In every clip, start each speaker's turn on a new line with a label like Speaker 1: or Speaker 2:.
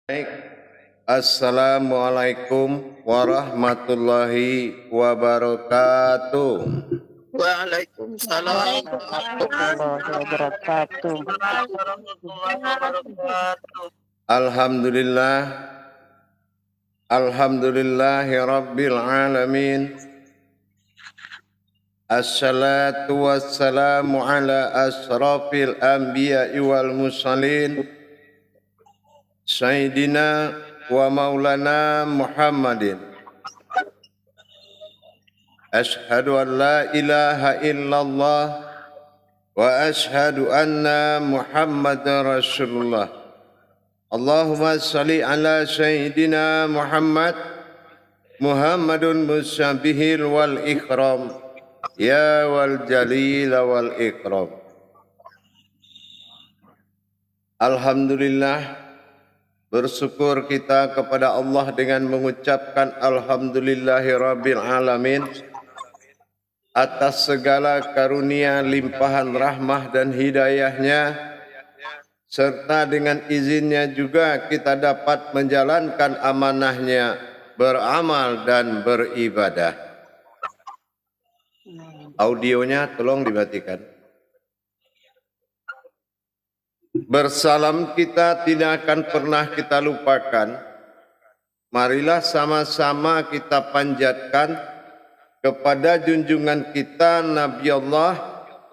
Speaker 1: Baik. Assalamualaikum warahmatullahi wabarakatuh.
Speaker 2: Waalaikumsalam
Speaker 3: Warahmatullahi wabarakatuh.
Speaker 2: warahmatullahi wabarakatuh.
Speaker 1: Alhamdulillah. Alhamdulillahi rabbil alamin. Assalatu wassalamu ala asrafil anbiya'i wal mursalin. Sayyidina wa maulana Muhammadin. Ashhadu an la ilaha illallah wa ashhadu anna Muhammadan Rasulullah. Allahumma salli ala Sayyidina Muhammadun musyabihil wal ikram ya wal jalil wal ikram. Alhamdulillah, bersyukur kita kepada Allah dengan mengucapkan alhamdulillahi rabbil alamin atas segala karunia, limpahan rahmah dan hidayahnya, serta dengan izinnya juga kita dapat menjalankan amanahnya, beramal dan beribadah. Audionya tolong dimatikan. Bersalam kita tidak akan pernah kita lupakan. Marilah sama-sama kita panjatkan kepada junjungan kita Nabi Allah,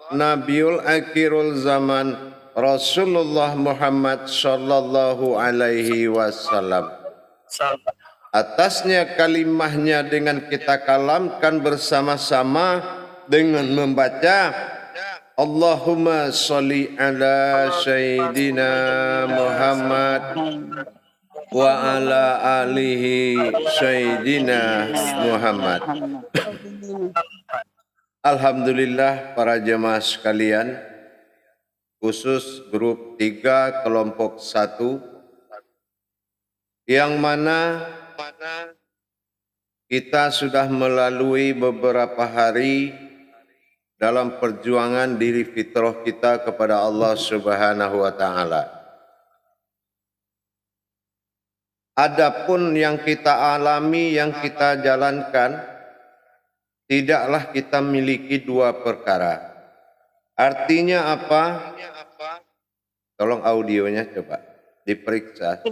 Speaker 1: Nabiul Akhirul Zaman, Rasulullah Muhammad sallallahu alaihi wasallam. Atasnya kalimahnya dengan kita kalamkan bersama-sama dengan membaca Allahumma sholli ala Sayyidina Muhammad wa ala alihi Sayyidina Muhammad. Alhamdulillah para jemaah sekalian, khusus grup 3 kelompok 1, yang mana kita sudah melalui beberapa hari dalam perjuangan diri fitrah kita kepada Allah Subhanahu wa taala. Adapun yang kita alami, yang kita jalankan, tidaklah kita miliki dua perkara. Artinya apa? Tolong audionya coba diperiksa.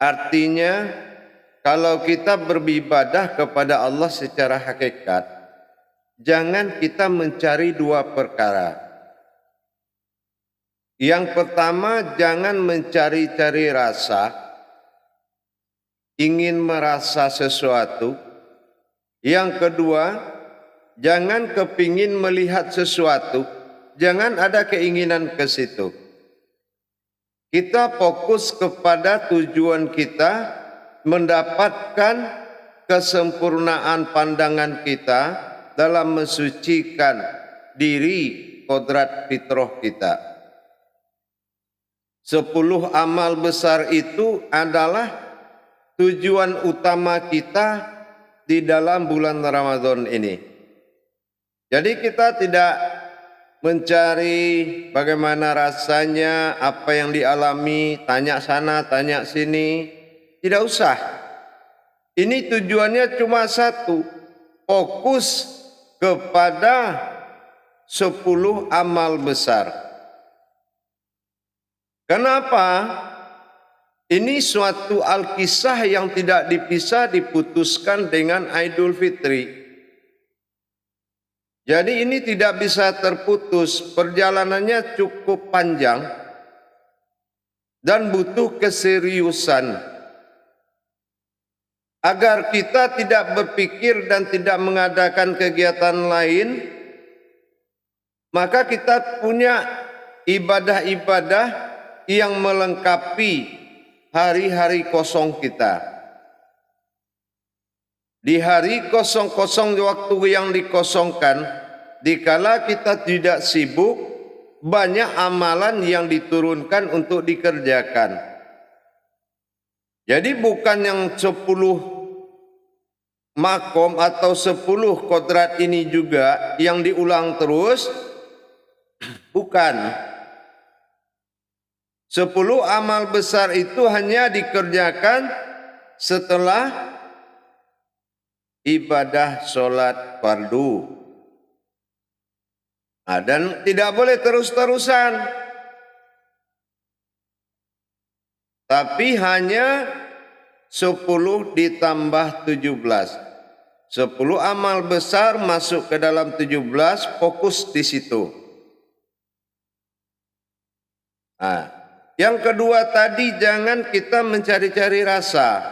Speaker 1: Artinya, kalau kita beribadah kepada Allah secara hakikat, jangan kita mencari dua perkara. Yang pertama, jangan mencari-cari rasa, ingin merasa sesuatu. Yang kedua, jangan kepingin melihat sesuatu, jangan ada keinginan ke situ. Kita fokus kepada tujuan kita, mendapatkan kesempurnaan pandangan kita dalam mensucikan diri kodrat fitrah kita. 10 amal besar itu adalah tujuan utama kita di dalam bulan Ramadan ini. Jadi kita tidak mencari bagaimana rasanya, apa yang dialami, tanya sana, tanya sini. Tidak usah. Ini tujuannya cuma satu, fokus kepada 10 amal besar. Kenapa? Ini suatu al-kisah yang tidak diputuskan dengan Idul Fitri. Jadi ini tidak bisa terputus, perjalanannya cukup panjang dan butuh keseriusan. Agar kita tidak berpikir dan tidak mengadakan kegiatan lain, maka kita punya ibadah-ibadah yang melengkapi hari-hari kosong kita. Di hari kosong-kosong waktu yang dikosongkan, dikala kita tidak sibuk, banyak amalan yang diturunkan untuk dikerjakan. Jadi bukan yang 10 makom atau 10 kodrat ini juga yang diulang terus, bukan. 10 amal besar itu hanya dikerjakan setelah ibadah sholat fardu. Nah, dan tidak boleh terus-terusan. Tapi hanya 10 ditambah 17. 10 amal besar masuk ke dalam 17, fokus di situ. Nah, yang kedua tadi, jangan kita mencari-cari rasa.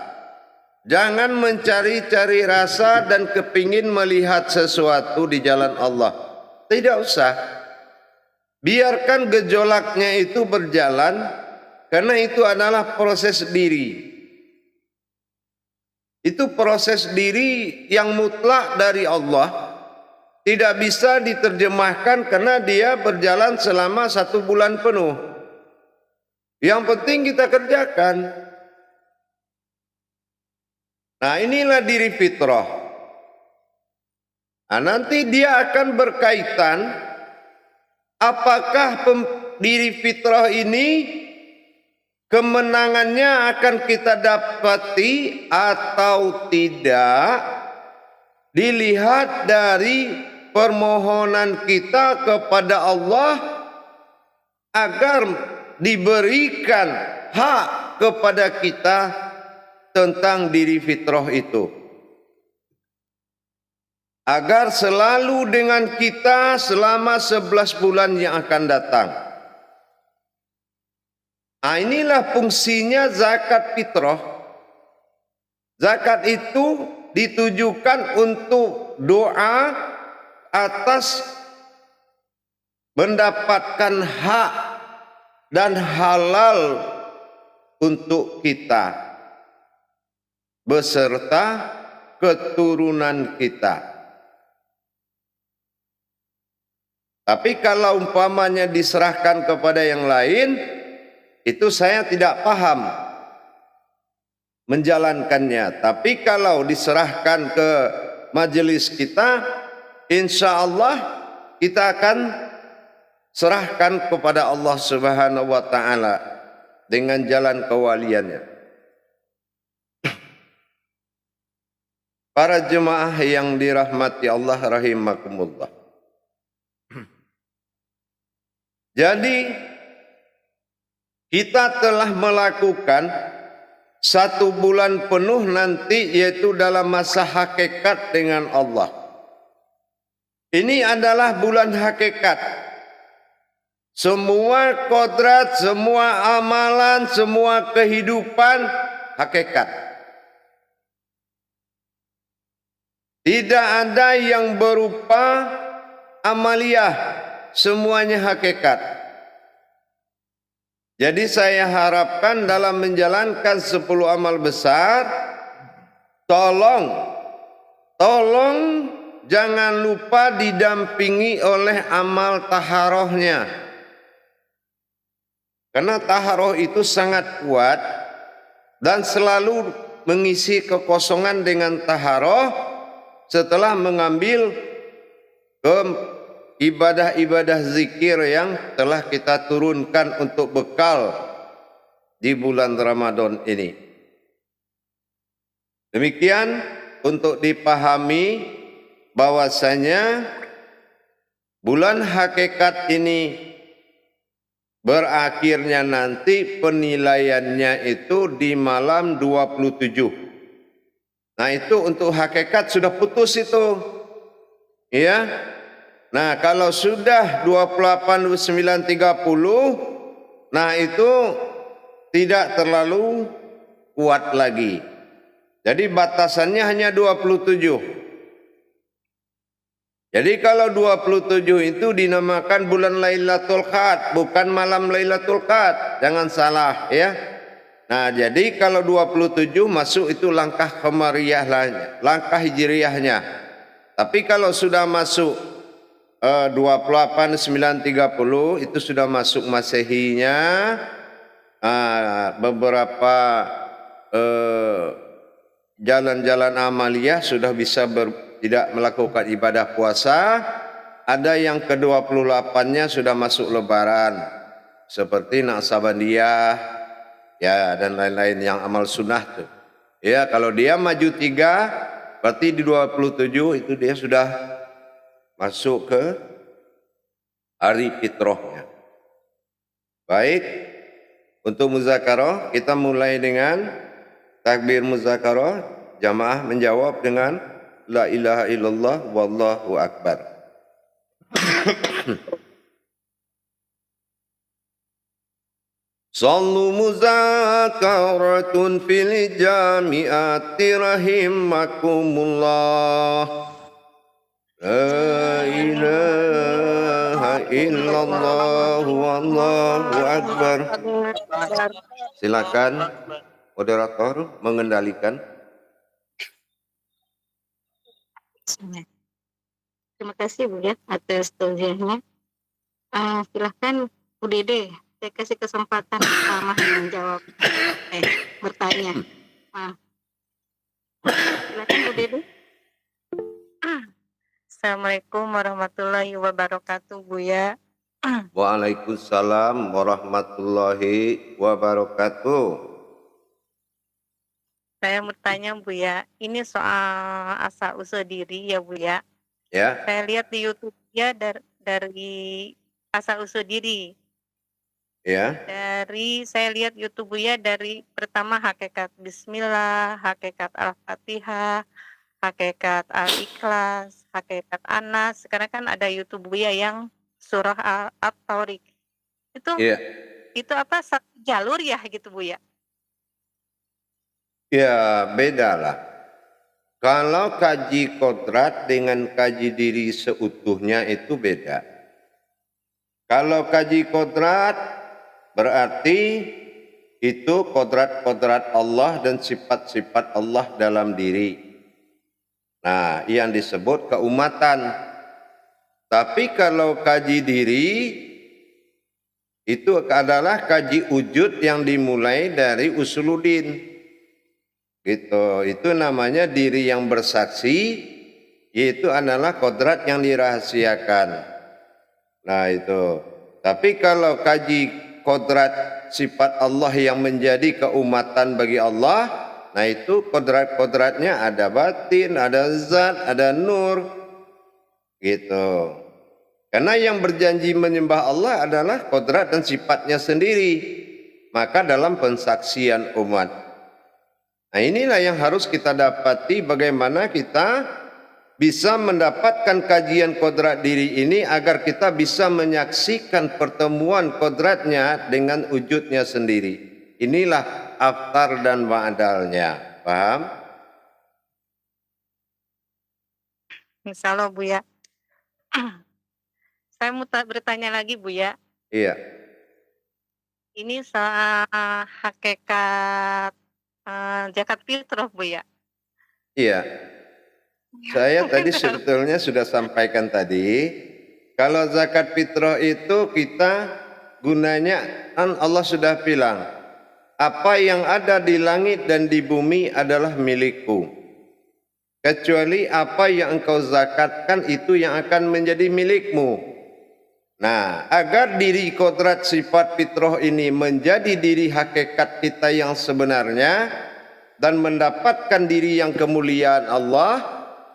Speaker 1: Jangan mencari-cari rasa dan kepingin melihat sesuatu di jalan Allah. Tidak usah. Biarkan gejolaknya itu berjalan, karena itu adalah proses diri. Itu proses diri yang mutlak dari Allah. Tidak bisa diterjemahkan karena dia berjalan selama 1 bulan penuh. Yang penting kita kerjakan. Nah, inilah diri fitrah. Nah, nanti dia akan berkaitan apakah diri fitrah ini kemenangannya akan kita dapati atau tidak, dilihat dari permohonan kita kepada Allah agar diberikan hak kepada kita tentang diri fitrah itu, agar selalu dengan kita selama 11 bulan yang akan datang. Nah, inilah fungsinya zakat fitrah. Zakat itu ditujukan untuk doa atas mendapatkan hak dan halal untuk kita beserta keturunan kita. Tapi kalau umpamanya diserahkan kepada yang lain, itu saya tidak paham menjalankannya. Tapi kalau diserahkan ke majelis kita, insya Allah kita akan serahkan kepada Allah Subhanahu wa Ta'ala dengan jalan kewaliannya. Para jemaah yang dirahmati Allah rahimakumullah. Jadi kita telah melakukan 1 bulan penuh nanti, yaitu dalam masa hakikat dengan Allah. Ini adalah bulan hakikat. Semua kodrat, semua amalan, semua kehidupan hakikat. Tidak ada yang berupa amaliyah, semuanya hakikat. Jadi saya harapkan dalam menjalankan 10 amal besar, tolong jangan lupa didampingi oleh amal taharohnya. Karena taharoh itu sangat kuat dan selalu mengisi kekosongan dengan taharoh setelah mengambil ke ibadah-ibadah zikir yang telah kita turunkan untuk bekal di bulan Ramadan ini. Demikian untuk dipahami bahwasanya bulan hakikat ini berakhirnya nanti penilaiannya itu di malam 27. Nah, itu untuk hakikat sudah putus itu. Ya. Nah, kalau sudah 28, 29, 30, nah itu tidak terlalu kuat lagi. Jadi batasannya hanya 27. Jadi kalau 27 itu dinamakan bulan Lailatul Qadar, bukan malam Lailatul Qadar. Jangan salah ya. Nah, jadi kalau 27 masuk itu langkah qamariyahnya, langkah hijriyahnya. Tapi kalau sudah masuk 28, 9, 30 itu sudah masuk Masehinya. Beberapa jalan-jalan amaliyah sudah bisa tidak melakukan ibadah puasa. Ada yang ke-28-nya sudah masuk lebaran. seperti Naksabandiyah ya dan lain-lain yang amal sunnah tuh. Ya, kalau dia maju 3 berarti di 27 itu dia sudah masuk ke hari fitrahnya. Baik, untuk muzakarah kita mulai dengan takbir muzakarah, jamaah menjawab dengan la ilaha illallah wallahu akbar. Sallu muzakaratun fil jami'ati rahimakumullah. La ilaha illallah wallahu akbar. Silakan moderator mengendalikan.
Speaker 4: Terima kasih Bu ya atas tausiahnya. Silahkan Bu Dede, saya kasih kesempatan sama menjawab, bertanya. Silakan Bu Dede. Assalamualaikum warahmatullahi wabarakatuh Bu ya.
Speaker 1: Waalaikumsalam warahmatullahi wabarakatuh.
Speaker 4: Saya bertanya Bu ya, ini soal asa usul diri ya Bu ya.
Speaker 1: Ya,
Speaker 4: Saya lihat di YouTube ya dari asa usul diri.
Speaker 1: ya,
Speaker 4: Saya lihat YouTube ya dari pertama hakikat Bismillah, hakikat Al-Fatihah, hakikat Al-Ikhlas, hakikat Anas. Sekarang kan ada YouTube ya yang surah At-Taurik.
Speaker 1: ya.
Speaker 4: Itu apa satu jalur ya gitu Bu ya?
Speaker 1: Ya, beda lah. Kalau kaji kodrat dengan kaji diri seutuhnya itu beda. Kalau kaji kodrat berarti itu kodrat-kodrat Allah dan sifat-sifat Allah dalam diri. Nah, yang disebut keumatan. Tapi kalau kaji diri itu adalah kaji wujud yang dimulai dari usuluddin. Gitu, itu namanya diri yang bersaksi, yaitu adalah kodrat yang dirahasiakan. Nah itu. Tapi kalau kaji kodrat sifat Allah yang menjadi keumatan bagi Allah, nah itu kodrat-kodratnya ada batin, ada zat, ada nur. Gitu. Karena yang berjanji menyembah Allah adalah kodrat dan sifatnya sendiri. Maka dalam pensaksian umat. Nah inilah yang harus kita dapati bagaimana kita bisa mendapatkan kajian kodrat diri ini agar kita bisa menyaksikan pertemuan kodratnya dengan wujudnya sendiri. Inilah aftar dan ma'adalnya. Paham?
Speaker 4: Insya Allah Bu ya. Saya mau bertanya lagi Bu ya.
Speaker 1: Iya.
Speaker 4: Ini soal hakikat zakat fitrah Bu ya.
Speaker 1: Iya. Saya tadi sebetulnya sudah sampaikan tadi, kalau zakat fitrah itu kita gunanya kan Allah sudah bilang, apa yang ada di langit dan di bumi adalah milikku. Kecuali apa yang engkau zakatkan itu yang akan menjadi milikmu. Nah, agar diri kodrat sifat fitrah ini menjadi diri hakikat kita yang sebenarnya dan mendapatkan diri yang kemuliaan Allah,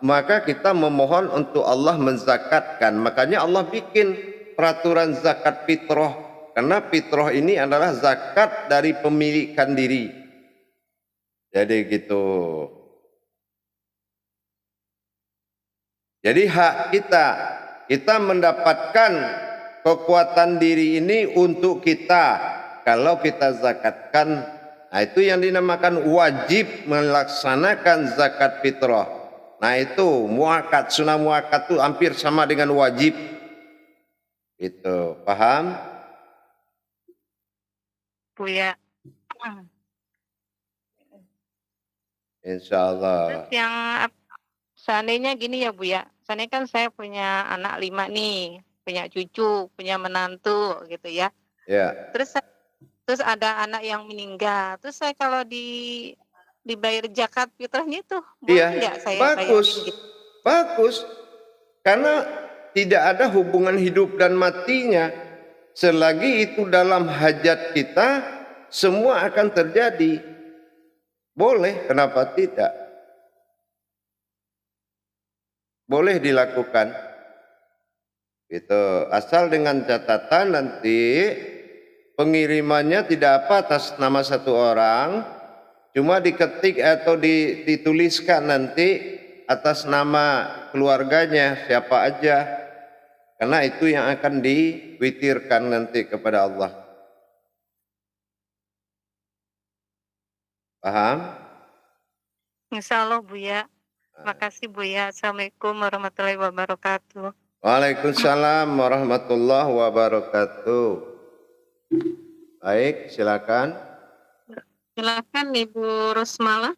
Speaker 1: maka kita memohon untuk Allah menzakatkan. Makanya Allah bikin peraturan zakat fitrah, karena fitrah ini adalah zakat dari pemilikan diri. Jadi gitu. Jadi hak kita mendapatkan kekuatan diri ini untuk kita. Kalau kita zakatkan, nah itu yang dinamakan wajib melaksanakan zakat fitrah. Nah itu muakat, sunnah muakat itu hampir sama dengan wajib. Itu paham?
Speaker 4: Bu ya.
Speaker 1: Insya Allah.
Speaker 4: Terus yang seandainya gini ya Bu ya. Seandainya kan saya punya anak 5 nih, punya cucu, punya menantu gitu ya.
Speaker 1: Ya.
Speaker 4: Terus ada anak yang meninggal. Terus saya kalau dibayar zakat fitrahnya itu boleh nggak saya
Speaker 1: bagus,
Speaker 4: bayarin gitu?
Speaker 1: bagus. Karena tidak ada hubungan hidup dan matinya. selagi itu dalam hajat kita, semua akan terjadi. Boleh, kenapa tidak? Boleh dilakukan. Itu asal dengan catatan nanti pengirimannya tidak apa atas nama satu orang, cuma diketik atau dituliskan nanti atas nama keluarganya siapa aja, karena itu yang akan diwitirkan nanti kepada Allah. Paham?
Speaker 4: Insya Allah Buya. Makasih Buya. Assalamualaikum warahmatullahi wabarakatuh.
Speaker 1: Waalaikumsalam warahmatullahi wabarakatuh. Baik, silakan.
Speaker 4: Silakan Ibu Rosmala.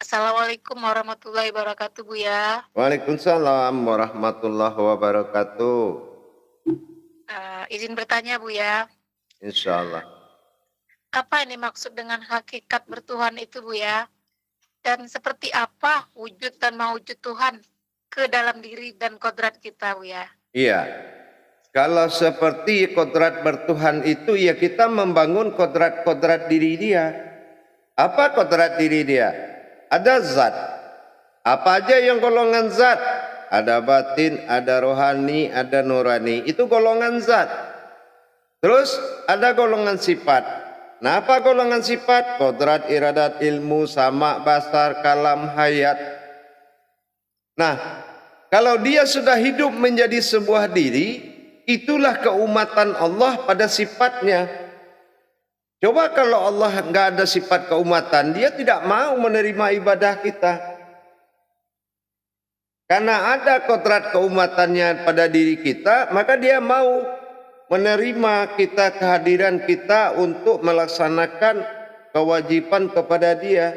Speaker 4: Assalamualaikum warahmatullahi wabarakatuh Buya.
Speaker 1: Waalaikumsalam warahmatullahi wabarakatuh.
Speaker 4: Izin bertanya Buya.
Speaker 1: Insyaallah.
Speaker 4: Apa ini maksud dengan hakikat bertuhan itu Buya? Dan seperti apa wujud dan mewujud Tuhan ke dalam diri dan kodrat kita Buya?
Speaker 1: Iya. Kalau seperti kodrat bertuhan itu, ya kita membangun kodrat-kodrat diri dia. Apa kodrat diri dia? Ada zat. Apa aja yang golongan zat? Ada batin, ada rohani, ada nurani. Itu golongan zat. Terus ada golongan sifat. Nah, apa golongan sifat? Kodrat, iradat, ilmu, sama, basar, kalam, hayat. Nah, kalau dia sudah hidup menjadi sebuah diri, itulah keumatan Allah pada sifatnya. Coba kalau Allah nggak ada sifat keumatan, dia tidak mau menerima ibadah kita. Karena ada kodrat keumatannya pada diri kita, maka dia mau menerima kita, kehadiran kita untuk melaksanakan kewajiban kepada dia.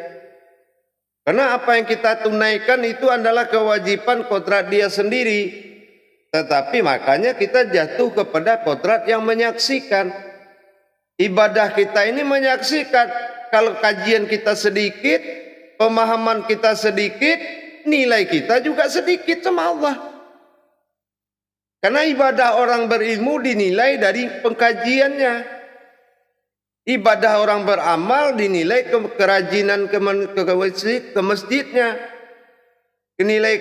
Speaker 1: Karena apa yang kita tunaikan itu adalah kewajiban kodrat dia sendiri. Tetapi makanya kita jatuh kepada kodrat yang menyaksikan. Ibadah kita ini menyaksikan. Kalau kajian kita sedikit, pemahaman kita sedikit, nilai kita juga sedikit sama Allah. Karena ibadah orang berilmu dinilai dari pengkajiannya. Ibadah orang beramal dinilai kerajinan ke masjidnya. Nilai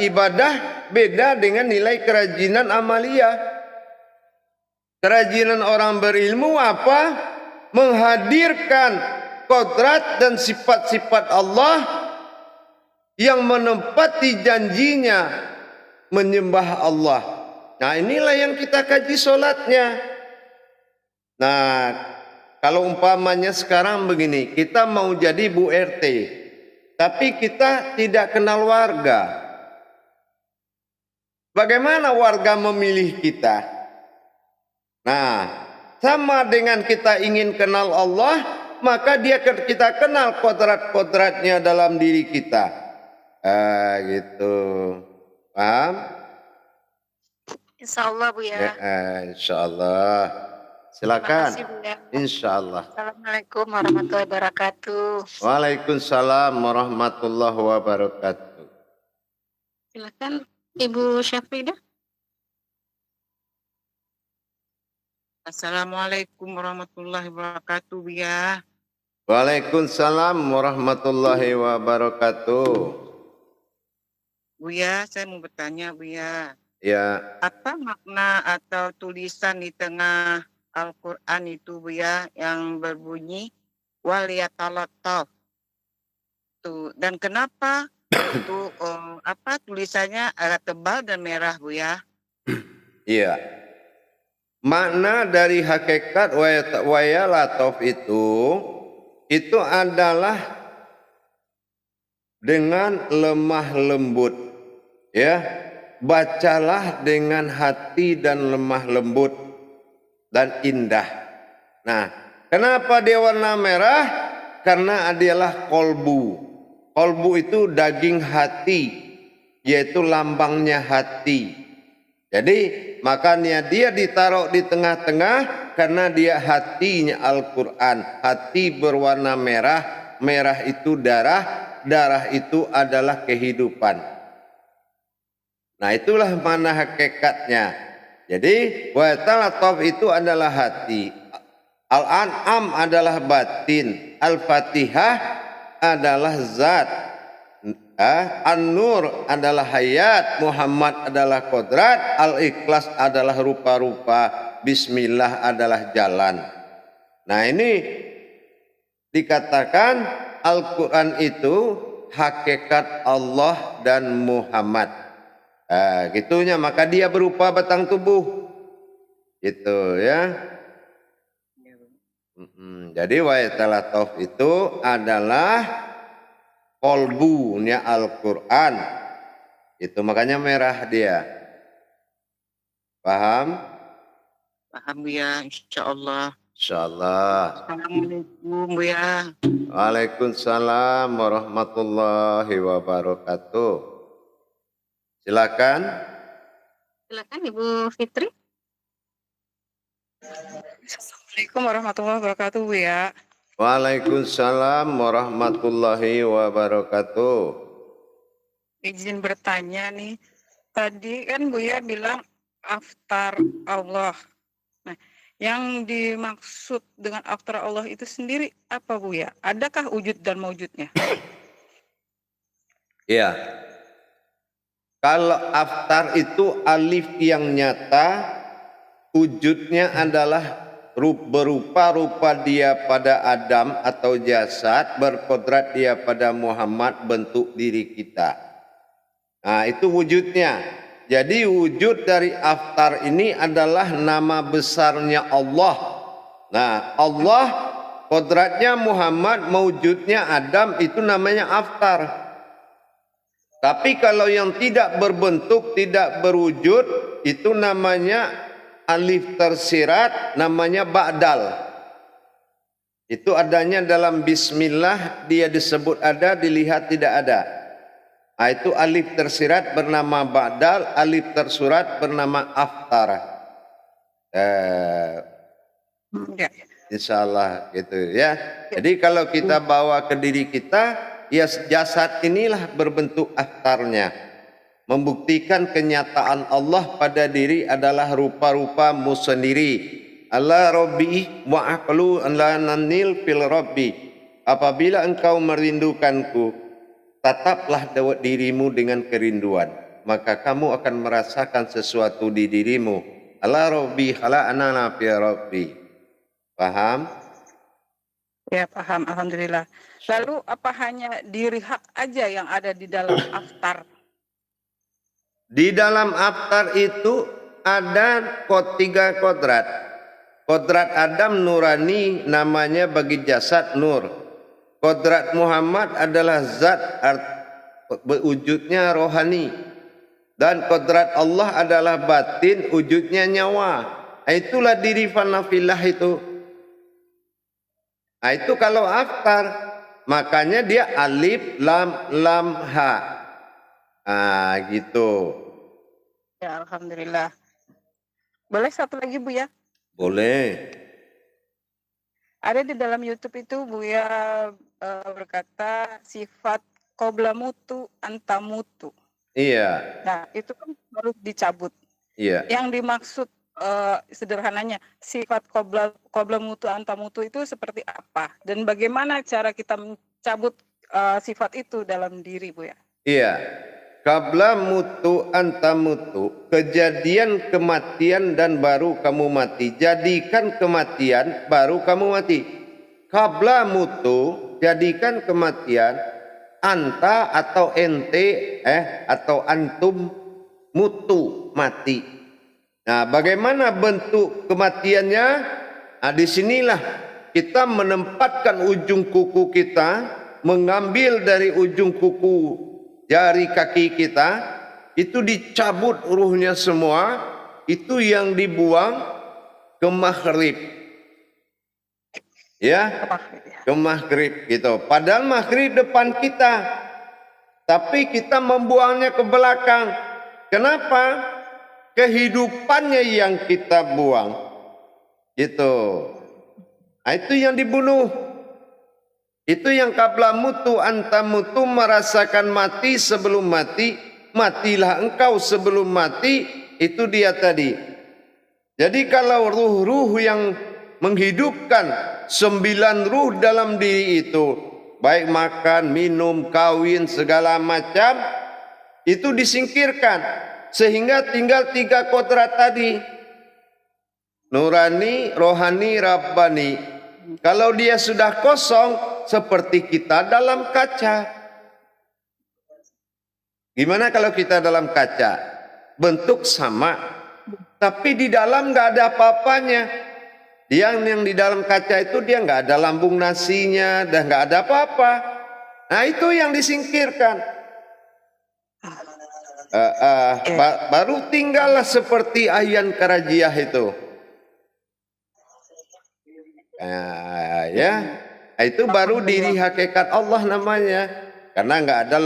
Speaker 1: ibadah beda dengan nilai kerajinan amalia. Kerajinan orang berilmu apa? Menghadirkan kodrat dan sifat-sifat Allah yang menempati janjinya menyembah Allah. Nah, inilah yang kita kaji solatnya. Nah, kalau umpamanya sekarang begini, kita mau jadi Bu RT, tapi kita tidak kenal warga. Bagaimana warga memilih kita? Nah, sama dengan kita ingin kenal Allah, maka kita kenal kodrat-kodratnya dalam diri kita. Gitu. Paham?
Speaker 4: Insya Allah Bu ya.
Speaker 1: Insya Allah. Silakan.
Speaker 4: Terima kasih, Bu, ya.
Speaker 1: Insya Allah.
Speaker 4: Assalamualaikum warahmatullahi wabarakatuh.
Speaker 1: Waalaikumsalam warahmatullahi wabarakatuh.
Speaker 4: Silakan Ibu Syafridah.
Speaker 3: Assalamualaikum warahmatullahi wabarakatuh, Bu ya.
Speaker 1: Waalaikumsalam warahmatullahi wabarakatuh.
Speaker 3: Bu ya, saya mau bertanya, Bu ya.
Speaker 1: Ya,
Speaker 3: Apa makna atau tulisan di tengah Al-Quran itu, Bu ya, yang berbunyi waliyatalattaf. Tuh, dan kenapa itu tulisannya agak tebal dan merah, Bu ya?
Speaker 1: iya. Makna dari hakikat wayalatof itu adalah dengan lemah lembut, ya. Bacalah dengan hati dan lemah lembut dan indah. Nah, kenapa dia warna merah? Karena adalah kolbu. Kolbu itu daging hati, yaitu lambangnya hati. Jadi makanya dia ditaruh di tengah-tengah karena dia hatinya Al-Quran. Hati berwarna merah, merah itu darah, darah itu adalah kehidupan. Nah, itulah mana hakikatnya. Jadi wa talataf itu adalah hati. Al-An'am adalah batin. Al-Fatihah adalah zat. An-Nur adalah hayat. Muhammad adalah kodrat. Al-Ikhlas adalah rupa-rupa. Bismillah adalah jalan. Nah ini dikatakan Al-Quran itu hakikat Allah dan Muhammad. Gitunya, maka dia berupa batang tubuh. Gitu ya. Jadi wa'italatov itu adalah kolbunya Al-Quran. Itu makanya merah dia. Paham?
Speaker 3: Paham ya, insyaallah.
Speaker 1: Insyaallah.
Speaker 3: Assalamualaikum ya.
Speaker 1: Waalaikumsalam warahmatullahi wabarakatuh. Silakan.
Speaker 4: Silakan Ibu Fitri.
Speaker 5: Assalamualaikum warahmatullahi wabarakatuh, Bu ya.
Speaker 1: Waalaikumsalam warahmatullahi wabarakatuh.
Speaker 5: Izin bertanya nih. Tadi kan Bu ya bilang aftar Allah. Nah, yang dimaksud dengan aftar Allah itu sendiri apa Bu ya? Adakah wujud dan maujudnya?
Speaker 1: Iya. Kalau aftar itu alif yang nyata, wujudnya adalah berupa dia pada Adam atau jasad, berkodrat dia pada Muhammad, bentuk diri kita. Nah itu wujudnya. Jadi wujud dari aftar ini adalah nama besarnya Allah. Nah Allah, kodratnya Muhammad, mewujudnya Adam, itu namanya aftar. Tapi kalau yang tidak berbentuk, tidak berwujud, itu namanya alif tersirat, namanya ba'dal. Itu adanya dalam bismillah, dia disebut ada, dilihat tidak ada. Nah, itu alif tersirat bernama ba'dal, alif tersurat bernama aftar.
Speaker 5: Ya.
Speaker 1: Insyaallah gitu ya. Jadi kalau kita bawa ke diri kita, ya jasad inilah berbentuk aftarnya. Membuktikan kenyataan Allah pada diri adalah rupa-rupamu sendiri. Allah Rabbi wa aqlu la nanil fil Rabbi. Apabila engkau merindukanku, tataplah dirimu dengan kerinduan, maka kamu akan merasakan sesuatu di dirimu. Allah Rabbi khalaqana fi Rabbi. Paham?
Speaker 5: Ya, paham. Alhamdulillah. Lalu apa hanya diri hak aja yang ada di dalam aftar?
Speaker 1: Di dalam aftar itu ada tiga kodrat. Kodrat Adam nurani, namanya bagi jasad nur. Kodrat Muhammad adalah zat, wujudnya rohani. Dan kodrat Allah adalah batin, wujudnya nyawa. Itulah diri fanafillah itu. Nah, itu kalau aftar, makanya dia alif lam ha. Ah, gitu.
Speaker 5: Ya, alhamdulillah. Boleh satu lagi Bu ya?
Speaker 1: Boleh.
Speaker 5: Ada di dalam YouTube itu Bu ya berkata sifat qabla mutu anta mutu.
Speaker 1: Iya.
Speaker 5: Nah, itu kan harus dicabut.
Speaker 1: Iya.
Speaker 5: Yang dimaksud sederhananya sifat qabla mutu anta mutu itu seperti apa? Dan bagaimana cara kita mencabut sifat itu dalam diri Bu ya?
Speaker 1: Iya. Qabla mutu anta mutu, kejadian kematian dan baru kamu mati. Jadikan kematian baru kamu mati. Qabla mutu, jadikan kematian, anta atau ente atau antum mutu, mati. Nah, bagaimana bentuk kematiannya? Nah, disinilah kita menempatkan ujung kuku kita, mengambil dari ujung kuku jari kaki kita, itu dicabut ruhnya semua, itu yang dibuang ke maghrib. Ya, ke maghrib gitu. Padahal maghrib depan kita, tapi kita membuangnya ke belakang. Kenapa? Kehidupannya yang kita buang. Gitu. Nah, itu yang dibunuh. Itu yang qabla mutu anta mutu, merasakan mati sebelum mati, matilah engkau sebelum mati. Itu dia tadi. Jadi kalau ruh-ruh yang menghidupkan 9 ruh dalam diri itu, baik makan, minum, kawin, segala macam, itu disingkirkan. Sehingga tinggal 3 kodrat tadi. Nurani, rohani, rabbani. Kalau dia sudah kosong, seperti kita dalam kaca. Gimana kalau kita dalam kaca? Bentuk sama, tapi di dalam nggak ada apa-apanya. Yang di dalam kaca itu dia nggak ada lambung nasinya, dan nggak ada apa-apa. Nah itu yang disingkirkan. Baru tinggallah seperti ayan karajiah itu. Ya, itu baru diri hakikat Allah namanya. Karena nggak ada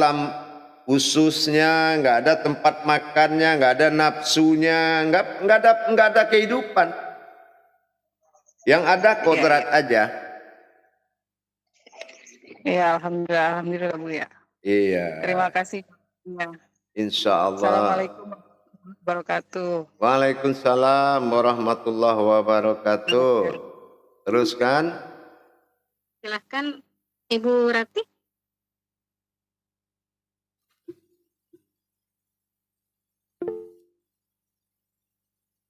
Speaker 1: ususnya, nggak ada tempat makannya, nggak ada nafsunya, nggak ada kehidupan. Yang ada kodrat aja.
Speaker 5: Ya, alhamdulillah Bu ya.
Speaker 1: Iya.
Speaker 5: Terima kasih. Ya.
Speaker 1: Insya Allah.
Speaker 5: Assalamualaikum warahmatullahi wabarakatuh.
Speaker 1: Waalaikumsalam warahmatullahi wabarakatuh. Teruskan.
Speaker 4: Silahkan Ibu Rati.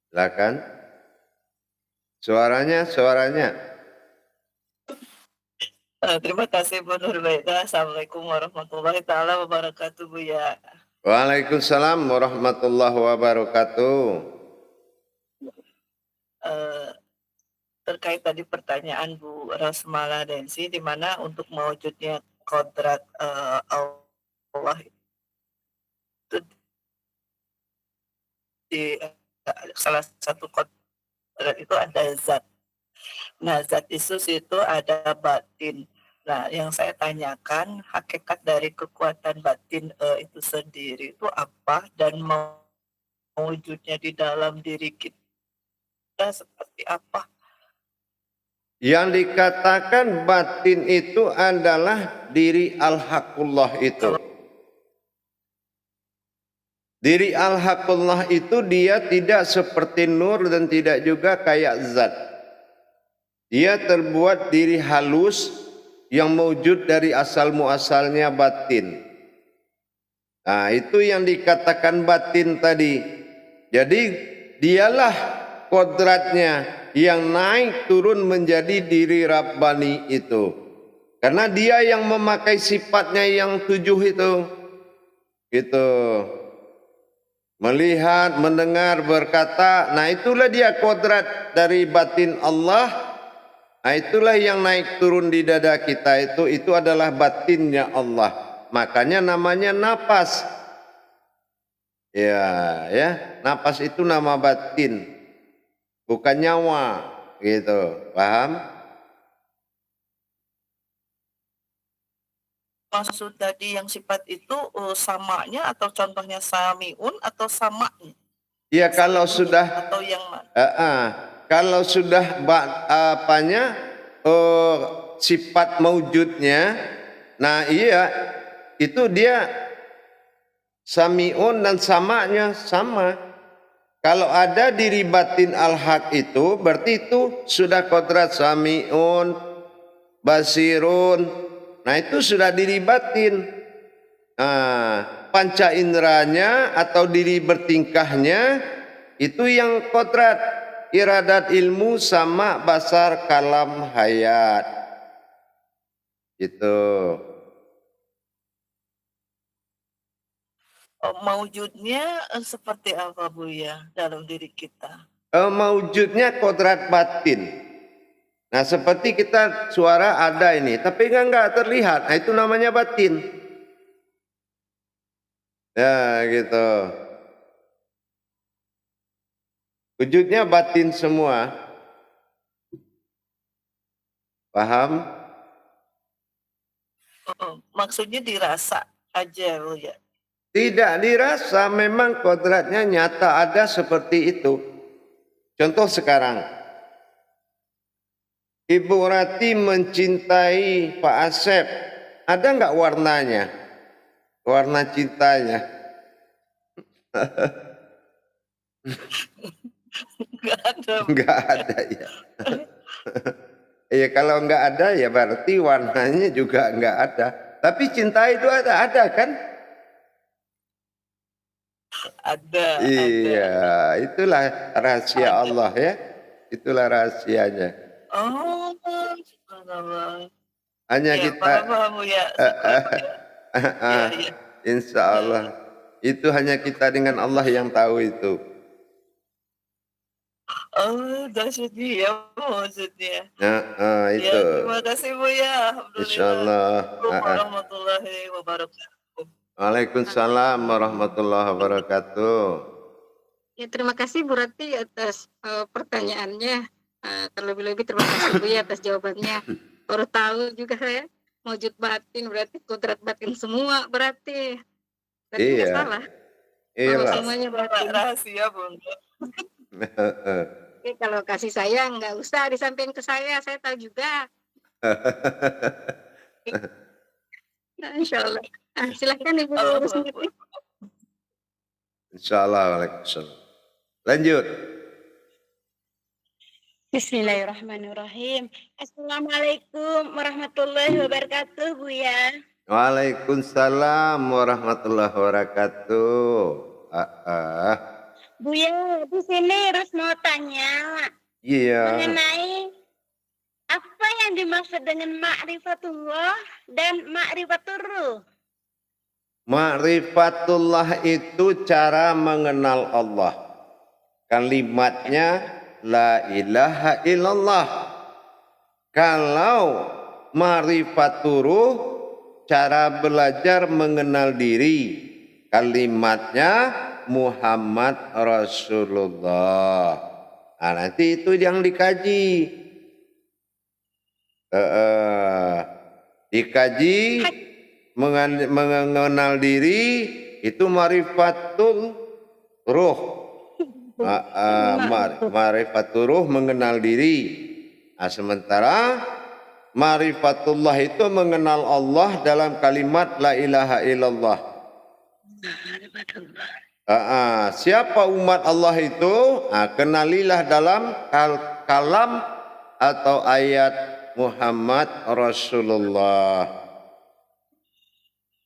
Speaker 1: Silakan. Suaranya.
Speaker 2: Terima kasih Bu Nurbaida. Assalamualaikum warahmatullahi taala wabarakatuh Bu ya.
Speaker 1: Waalaikumsalam warahmatullahi wabarakatuh.
Speaker 2: Terkait tadi pertanyaan Bu Rasmala Densi, di mana untuk mewujudnya kodrat Allah itu di salah satu kodrat itu ada zat. Nah, zat itu ada batin. Nah, yang saya tanyakan, hakikat dari kekuatan batin itu sendiri itu apa, dan mewujudnya di dalam diri kita seperti apa?
Speaker 1: Yang dikatakan batin itu adalah diri al-haqullah itu. Diri al-haqullah itu dia tidak seperti nur dan tidak juga kayak zat. Dia terbuat diri halus yang mewujud dari asal muasalnya batin. Nah, itu yang dikatakan batin tadi. Jadi dialah kodratnya yang naik turun menjadi diri Rabbani itu. Karena dia yang memakai sifatnya yang 7 itu. Gitu. Melihat, mendengar, berkata. Nah itulah dia kodrat dari batin Allah. Nah itulah yang naik turun di dada kita itu. Itu adalah batinnya Allah. Makanya namanya napas. Ya, napas itu nama batin. Bukan nyawa, gitu, paham?
Speaker 2: Maksud tadi yang sifat itu samanya atau contohnya samiun atau samanya?
Speaker 1: Iya kalau sudah
Speaker 2: atau yang mana?
Speaker 1: Kalau sudah sifat mewujudnya, nah iya itu dia samiun dan samanya sama. Kalau ada diri batin al-haq itu, berarti itu sudah kodrat sami'un, basirun. Nah itu sudah diri batin. Panca inderanya atau diri bertingkahnya, itu yang kodrat. Iradat ilmu sama basar kalam hayat. Itu.
Speaker 2: Mewujudnya seperti apa Bu ya dalam diri kita?
Speaker 1: Mewujudnya kodrat batin. Nah seperti kita suara ada ini, tapi enggak terlihat. Nah itu namanya batin. Ya gitu. Wujudnya batin semua. Paham?
Speaker 2: Maksudnya dirasa aja Bu ya?
Speaker 1: Tidak dirasa, memang kodratnya nyata ada seperti itu. Contoh sekarang, Ibu Rati mencintai Pak Asep, ada nggak warnanya? Warna cintanya.
Speaker 2: Nggak ada.
Speaker 1: Enggak ada ya. Iya kalau enggak ada ya berarti warnanya juga enggak ada. Tapi cinta itu ada kan?
Speaker 2: Ada.
Speaker 1: Iya, itulah rahasia
Speaker 2: Ada.
Speaker 1: Allah ya. Itulah rahasianya.
Speaker 2: Oh, subhanallah.
Speaker 1: Hanya
Speaker 2: Ya,
Speaker 1: kita
Speaker 2: paham ya. Ya, ya.
Speaker 1: insya Allah itu hanya kita dengan Allah yang tahu itu.
Speaker 2: Oh, dahsyatnya ya maksudnya.
Speaker 1: Ya,
Speaker 2: Ya,
Speaker 1: itu.
Speaker 2: terima kasih Bu ya.
Speaker 1: Insya
Speaker 2: Alhamdulillah.
Speaker 1: Allah.
Speaker 2: Assalamualaikum warahmatullahi wabarakatuh.
Speaker 1: Waalaikumsalam warahmatullahi wabarakatuh.
Speaker 6: Ya, terima kasih Bu Rati atas pertanyaannya. Terlebih-lebih terima kasih Bu ya atas jawabannya. Baru tahu juga saya wujud batin berarti kodrat batin semua berarti. Berarti nggak
Speaker 1: Iya.
Speaker 6: salah.
Speaker 1: Iya.
Speaker 6: Kalau semuanya batin.
Speaker 2: Rahasia Bung.
Speaker 6: Oke, kalau kasih sayang nggak usah disampaikan ke saya tahu juga. Nah, insya Allah. Silahkan Ibu urus sendiri.
Speaker 1: Insya Allah. Waalaikumsalam. Lanjut.
Speaker 7: Bismillahirrahmanirrahim. Assalamualaikum warahmatullahi wabarakatuh, Bu ya.
Speaker 1: Waalaikumsalam warahmatullahi wabarakatuh.
Speaker 7: Bu ya, di sini Rus mau tanya
Speaker 1: Iya.
Speaker 7: mengenai apa yang dimaksud dengan ma'rifatullah dan ma'rifatur ruh.
Speaker 1: Ma'rifatullah itu cara mengenal Allah. Kalimatnya la ilaha illallah. Kalau ma'rifaturuh cara belajar mengenal diri. Kalimatnya Muhammad Rasulullah. Nah, nanti itu yang dikaji. Dikaji mengenal diri itu ma'rifatul ruh. Ma'rifatul ruh mengenal diri. Nah, sementara ma'rifatullah itu mengenal Allah dalam kalimat la ilaha illallah. Siapa umat Allah itu? Kenalilah dalam kalam atau ayat Muhammad Rasulullah.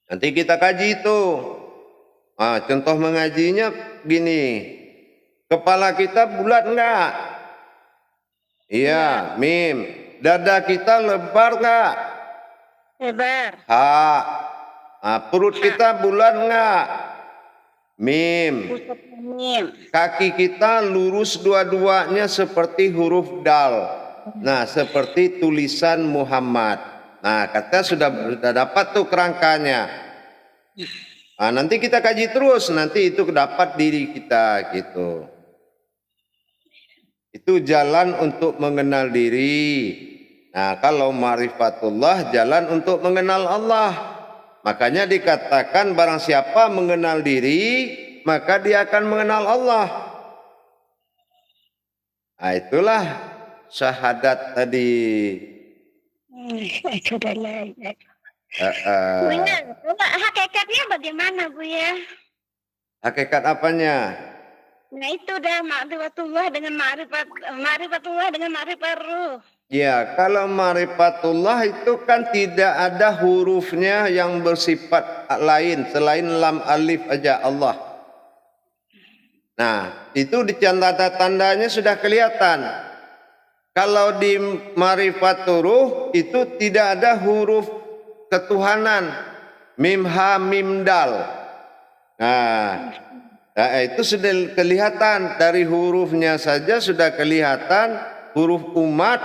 Speaker 1: Nanti kita kaji itu. Contoh mengajinya gini. Kepala kita bulat enggak? Iya, mim. Dada kita lebar enggak?
Speaker 7: Lebar.
Speaker 1: Perut kita bulat enggak? Mim.
Speaker 7: Mim.
Speaker 1: Kaki kita lurus dua-duanya seperti huruf dal. Nah, seperti tulisan Muhammad. Nah, kata sudah dapat tuh kerangkanya. Nanti kita kaji terus, nanti itu dapat diri kita gitu. Itu jalan untuk mengenal diri. Nah, kalau ma'rifatullah jalan untuk mengenal Allah. Makanya dikatakan barang siapa mengenal diri, maka dia akan mengenal Allah. Nah, itulah syahadat tadi.
Speaker 7: Bu ya, hakikatnya bagaimana Bu ya?
Speaker 1: Hakikat apanya?
Speaker 7: Nah itu dah ma'rifatullah dengan ma'rifatullah dengan ma'rifat ruh.
Speaker 1: Ya, kalau ma'rifatullah itu kan tidak ada hurufnya yang bersifat lain selain lam alif aja Allah. Nah, itu di tanda-tandanya sudah kelihatan. Kalau di ma'rifatur itu tidak ada huruf ketuhanan. Mim ha mim dal. Nah, itu sudah kelihatan dari hurufnya saja sudah kelihatan huruf umat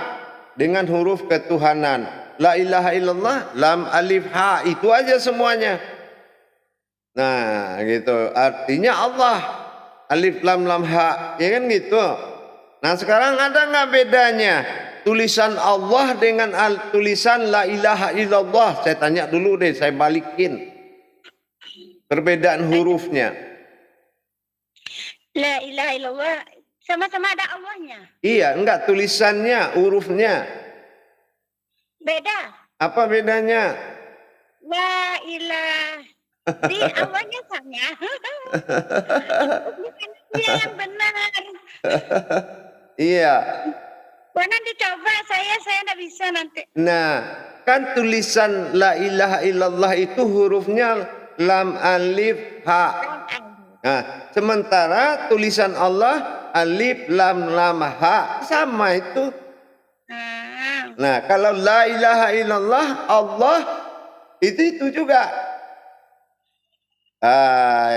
Speaker 1: dengan huruf ketuhanan. La ilaha illallah, lam alif ha, itu aja semuanya. Nah, gitu. Artinya Allah. Alif lam lam ha, ya kan gitu. Nah, sekarang ada nggak bedanya tulisan Allah dengan tulisan la ilaha illallah? Saya tanya dulu deh, saya balikin. Perbedaan hurufnya.
Speaker 7: La ilaha illallah sama-sama ada Allahnya.
Speaker 1: Iya, enggak tulisannya, hurufnya.
Speaker 7: Beda.
Speaker 1: Apa bedanya?
Speaker 7: La ilaha di Allahnya sama. Bukan dia yang benar.
Speaker 1: Iya.
Speaker 7: Mana dicoba saya enggak bisa nanti.
Speaker 1: Nah, kan tulisan la ilaha illallah itu hurufnya lam alif ha. Nah, sementara tulisan Allah alif lam lam ha sama itu. Nah, kalau la ilaha illallah Allah itu juga.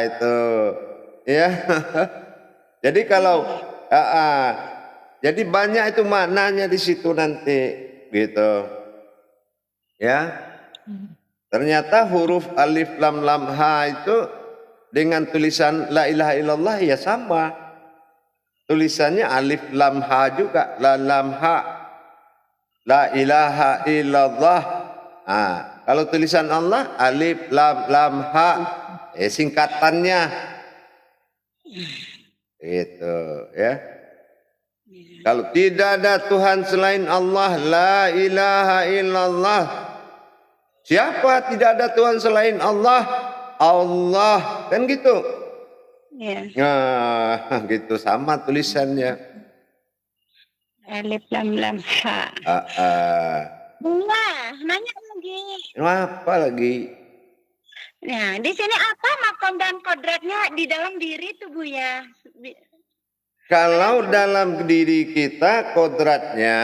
Speaker 1: Itu ya. Jadi kalau jadi banyak itu maknanya di situ nanti gitu. Ya. Ternyata huruf alif lam lam ha itu dengan tulisan la ilaha illallah ya sama. Tulisannya alif lam ha juga, la lam ha. La ilaha illallah. Kalau tulisan Allah alif lam lam ha. Singkatannya. Itu ya. Kalau tidak ada Tuhan selain Allah, la ilaha illallah. Siapa tidak ada Tuhan selain Allah? Allah. Kan gitu.
Speaker 7: Iya.
Speaker 1: Nah, gitu sama tulisannya.
Speaker 7: Alif lam lam ha. Wah, nanya lagi.
Speaker 1: Apa lagi?
Speaker 7: Nah, di sini apa makom dan kodratnya di dalam diri itu Buya?
Speaker 1: Kalau dalam diri kita kodratnya,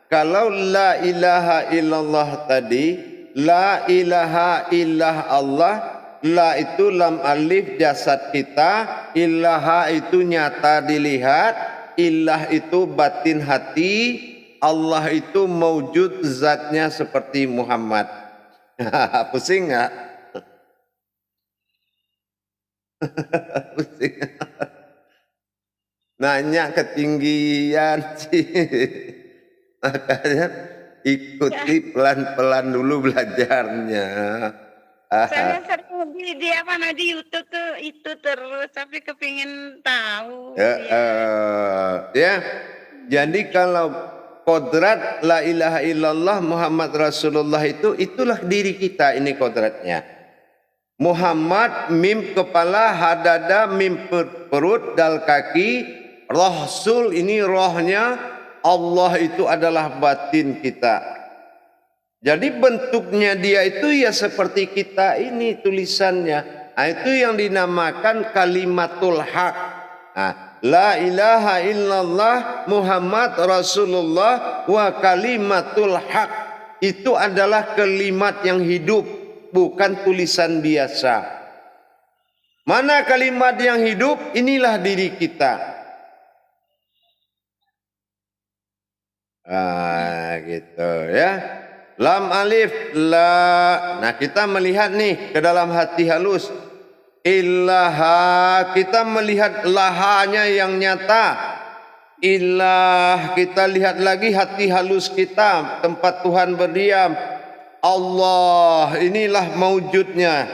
Speaker 1: kalau la ilaha illallah tadi, la ilaha illah Allah, la itu lam alif jasad kita, ilaha itu nyata dilihat, ilah itu batin hati, Allah itu maujud zatnya seperti Muhammad. Pusing nggak? Pusing. Nanya ketinggian sih. Makanya ikuti pelan-pelan dulu belajarnya.
Speaker 7: Saya sering di YouTube tuh itu terus, tapi kepingin tahu.
Speaker 1: Ya. Jadi kalau kodrat la ilaha illallah Muhammad Rasulullah itulah diri kita, ini kodratnya. Muhammad mim kepala, hadada mim perut, dal kaki, Rasul ini rohnya, Allah itu adalah batin kita. Jadi bentuknya dia itu ya seperti kita ini tulisannya. Itu yang dinamakan kalimatul haq. La ilaha illallah Muhammad Rasulullah wa kalimatul haq. Itu adalah kalimat yang hidup, bukan tulisan biasa. Mana kalimat yang hidup? Inilah diri kita. Gitu ya. Lam alif la. Nah, kita melihat nih ke dalam hati halus. Ilaha, kita melihat lahanya yang nyata. Ilah, kita lihat lagi hati halus kita, tempat Tuhan berdiam. Allah, inilah maujudnya.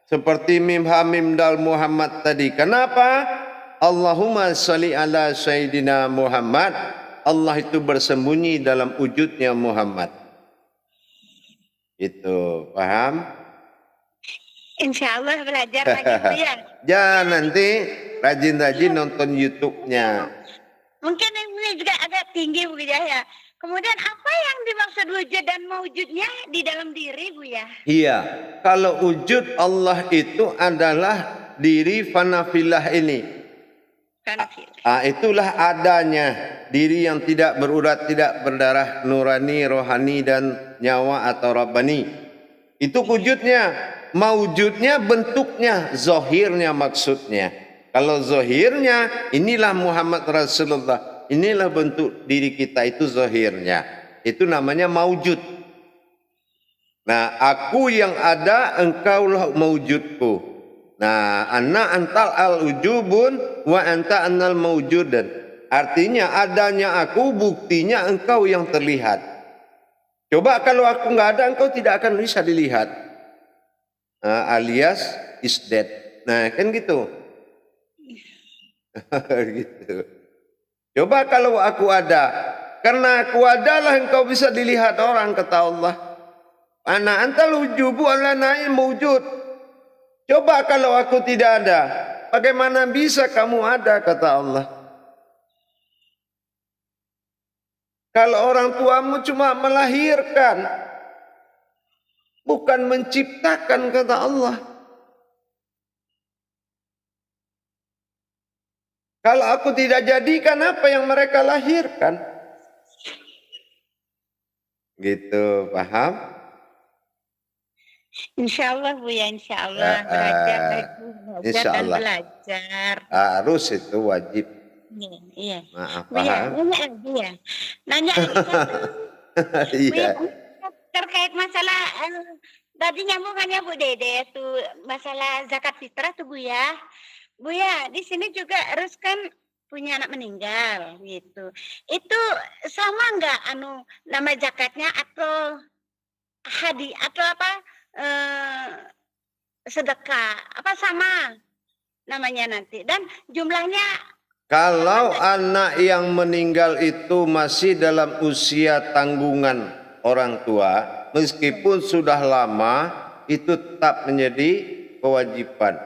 Speaker 1: Seperti mim ha mim dal Muhammad tadi. Kenapa? Allahumma sholli ala sayyidina Muhammad. Allah itu bersembunyi dalam wujudnya Muhammad. Itu, paham?
Speaker 7: Insya Allah belajar lagi ya.
Speaker 1: Jangan nanti rajin-rajin nonton YouTube-nya.
Speaker 7: Mungkin ini juga agak tinggi Bu ya. Kemudian apa yang dimaksud wujud dan maujudnya di dalam diri Bu ya? Iya,
Speaker 1: kalau wujud Allah itu adalah diri fanafilah ini. Itulah adanya diri yang tidak berurat, tidak berdarah, nurani, rohani dan nyawa atau rabbani. Itu wujudnya. Maujudnya bentuknya, zohirnya maksudnya. Kalau zohirnya inilah Muhammad Rasulullah, inilah bentuk diri kita, itu zohirnya. Itu namanya maujud. Nah, aku yang ada, engkaulah maujudku. Nah, anna antal al-ujubun wa anta annal maujudan. Artinya adanya aku, buktinya engkau yang terlihat. Coba kalau aku nggak ada, engkau tidak akan bisa dilihat. Alias is dead. Nah, kan gitu. Gitu. Coba kalau aku ada, karena aku adalah engkau bisa dilihat orang, kata Allah. Ana antal ujubu ala naim mawjud. Coba kalau aku tidak ada, bagaimana bisa kamu ada, kata Allah. Kalau orang tuamu cuma melahirkan, bukan menciptakan, kata Allah. Kalau aku tidak jadikan apa yang mereka lahirkan. Gitu, paham?
Speaker 7: Insya Allah Bu ya, insya Allah belajar lagi,
Speaker 1: Insya
Speaker 7: dan
Speaker 1: Allah.
Speaker 7: belajar.
Speaker 1: Harus, itu wajib.
Speaker 7: Iya, iya.
Speaker 1: Maaf,
Speaker 7: Bu ya,
Speaker 1: paham?
Speaker 7: nanya lagi ya. Nanya lagi satu. Bu
Speaker 1: Iya.
Speaker 7: ya, terkait masalah tadi nyambungannya Bu Dede tuh masalah zakat fitrah tuh Bu ya. Bu ya, di sini juga harus kan punya anak meninggal gitu. Itu sama nggak nama zakatnya atau hadiah atau apa sedekah apa sama namanya nanti dan jumlahnya
Speaker 1: Kalau anak yang meninggal itu masih dalam usia tanggungan orang tua, meskipun sudah lama, itu tetap menjadi kewajiban.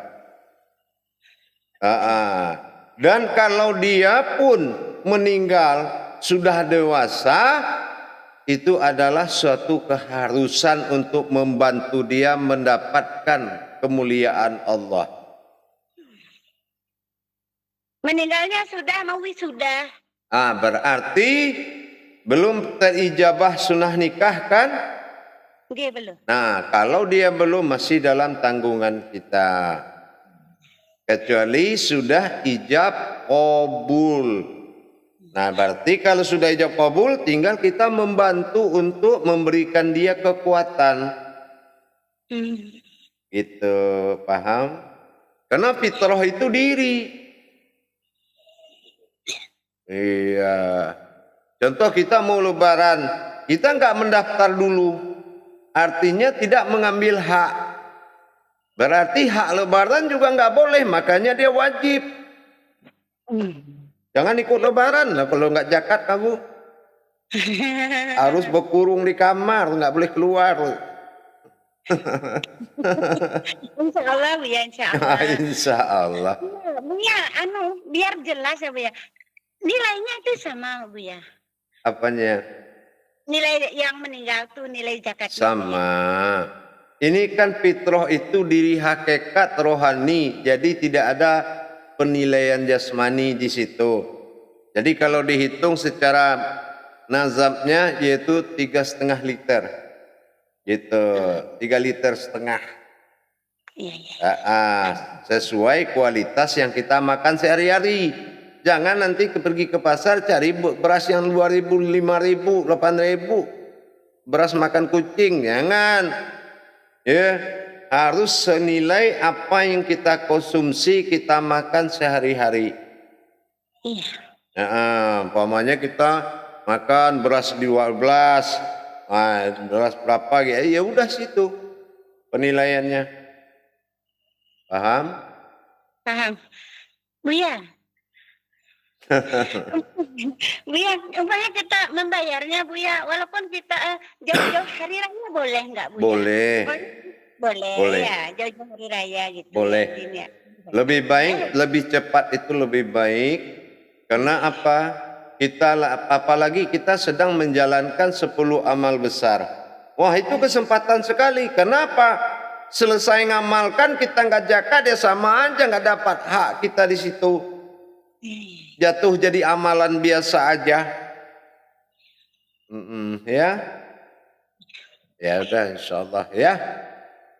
Speaker 1: Dan kalau dia pun meninggal sudah dewasa, itu adalah suatu keharusan untuk membantu dia mendapatkan kemuliaan Allah.
Speaker 7: meninggalnya sudah mau wisuda.
Speaker 1: Berarti belum terijabah sunnah nikah kan?
Speaker 7: Dia belum.
Speaker 1: Nah, kalau dia belum, masih dalam tanggungan kita. Kecuali sudah ijab qabul. Nah, berarti kalau sudah ijab qabul, tinggal kita membantu untuk memberikan dia kekuatan. Gitu, paham? Karena fitrah itu diri. Iya. Contoh kita mau lebaran, kita nggak mendaftar dulu. Artinya tidak mengambil hak. Berarti hak lebaran juga nggak boleh, makanya dia wajib. Jangan ikut lebaran lah kalau nggak zakat kamu. Harus berkurung di kamar, nggak boleh keluar.
Speaker 7: Insya Allah Bu ya, insya Allah.
Speaker 1: Insya Allah.
Speaker 7: Bu ya, biar jelas ya Bu ya. Nilainya itu sama Bu ya.
Speaker 1: Apanya?
Speaker 7: Nilai yang meninggal tuh nilai zakatnya.
Speaker 1: Sama. Ini kan fitrah itu diri hakikat rohani, jadi tidak ada penilaian jasmani di situ. Jadi kalau dihitung secara nazabnya yaitu 3,5 liter, gitu, 3,5 liter.
Speaker 7: Iya, iya.
Speaker 1: Sesuai kualitas yang kita makan sehari-hari. Jangan nanti pergi ke pasar cari beras yang 2.000, 5.000, 8.000. Beras makan kucing, jangan. Ya, harus senilai apa yang kita konsumsi, kita makan sehari-hari.
Speaker 7: Iya.
Speaker 1: Umpamanya kita makan beras 12, beras berapa gitu, ya udah situ penilaiannya. Paham?
Speaker 7: Paham. Bu ya. Bu ya, umpamanya kita membayarnya Bu ya, walaupun kita jauh-jauh hari raya boleh nggak Bu ya?
Speaker 1: Boleh.
Speaker 7: Boleh ya, jauh-jauh hari raya gitu.
Speaker 1: Boleh.
Speaker 7: Ya.
Speaker 1: Lebih baik, lebih cepat itu lebih baik. Karena apa? Apalagi kita sedang menjalankan 10 amal besar. Wah, itu kesempatan sekali. Kenapa? Selesai ngamalkan kita nggak zakat ya sama aja nggak dapat hak kita di situ. Jatuh jadi amalan biasa aja. Ya. Ya udah, insyaallah ya.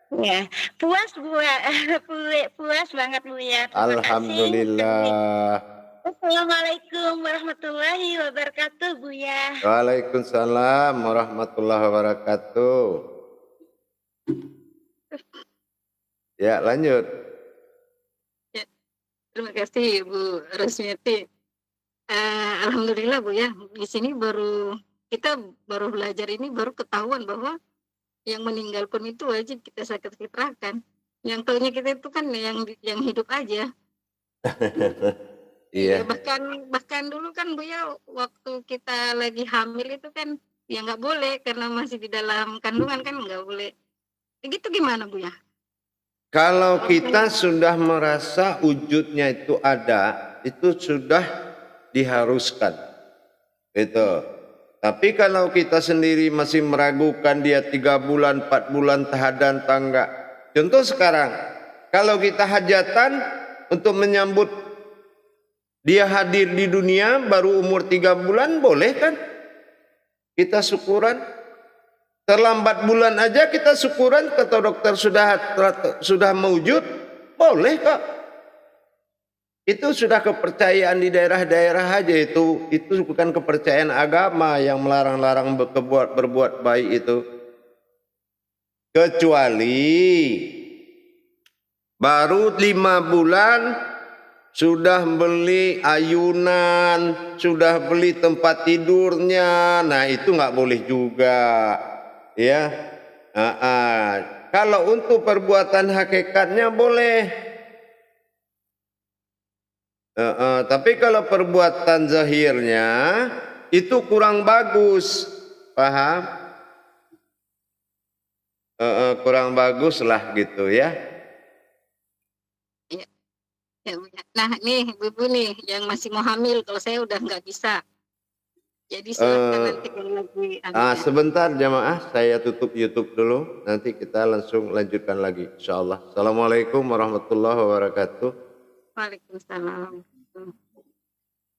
Speaker 7: Ya, puas Bu, puas banget Bu ya. Terima
Speaker 1: Alhamdulillah.
Speaker 7: kasih. Assalamualaikum warahmatullahi wabarakatuh Bu ya.
Speaker 1: Waalaikumsalam warahmatullahi wabarakatuh. Ya, lanjut.
Speaker 6: Terima kasih Bu Rosmiati. Alhamdulillah Bu ya, di sini kita baru belajar ini baru ketahuan bahwa yang meninggal pun itu wajib kita zakat fitrahkan. Yang taunya kita itu kan yang hidup aja.
Speaker 1: Iya.
Speaker 6: Bahkan dulu kan Bu ya, waktu kita lagi hamil itu kan ya nggak boleh karena masih di dalam kandungan kan nggak boleh. Begitu gimana Bu ya?
Speaker 1: Kalau kita sudah merasa wujudnya itu ada, itu sudah diharuskan. Gitu. Tapi kalau kita sendiri masih meragukan dia 3 bulan, 4 bulan tahadan tangga. Contoh sekarang, kalau kita hajatan untuk menyambut dia hadir di dunia baru umur 3 bulan, boleh kan? Kita syukuran. Terlambat bulan aja kita syukuran, kata dokter sudah mewujud, boleh kok. Itu sudah kepercayaan di daerah-daerah aja, itu bukan kepercayaan agama yang melarang-larang berbuat baik itu. Kecuali baru 5 bulan sudah beli ayunan, sudah beli tempat tidurnya, nah itu nggak boleh juga, ya. Kalau untuk perbuatan hakikatnya boleh. Tapi kalau perbuatan zahirnya itu kurang bagus, paham? Kurang bagus lah gitu ya.
Speaker 6: Ya, Bu, ya. Nah, nih Ibu nih yang masih mau hamil, kalau saya udah nggak bisa. Jadi silakan nanti kalau lagi
Speaker 1: Sebentar jamaah, saya tutup YouTube dulu, nanti kita langsung lanjutkan lagi insyaallah. Assalamualaikum warahmatullahi wabarakatuh.
Speaker 6: Waalaikumsalam.